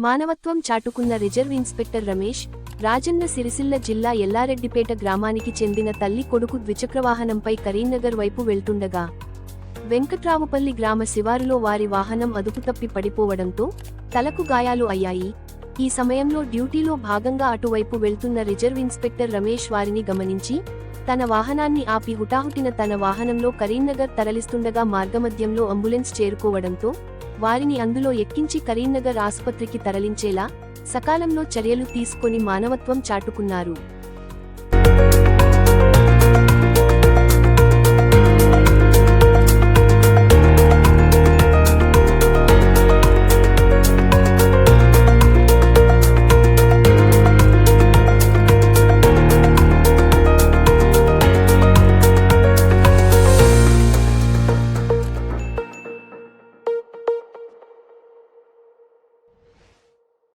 మానవత్వం చాటుకున్న reserve inspector Ramesh, Rajanna Sircilla జిల్లా ఎల్లారెడ్డిపేట గ్రామానికి చెందిన తల్లి కొడుకు ద్విచక్రవాహనంపై కరీంనగర్ వైపు వెళ్తుండగా వెంకట్రావుపల్లి గ్రామ శివారులో వారి వాహనం అదుపుతప్పి పడిపోవడంతో తలకు గాయాలు అయ్యాయి. ఈ సమయంలో డ్యూటీలో భాగంగా అటువైపు వెళ్తున్న రిజర్వ్ ఇన్స్పెక్టర్ రమేష్ వారిని గమనించి తన వాహనాన్ని ఆపి హుటాహుటిన తన వాహనంలో కరీంనగర్ తరలిస్తుండగా మార్గమధ్యంలో అంబులెన్స్ చేరుకోవడంతో వారిని అందులో ఎక్కించి కరీంనగర్ ఆసుపత్రికి తరలించేలా సకాలంలో చర్యలు తీసుకొని మానవత్వం చాటుకున్నారు.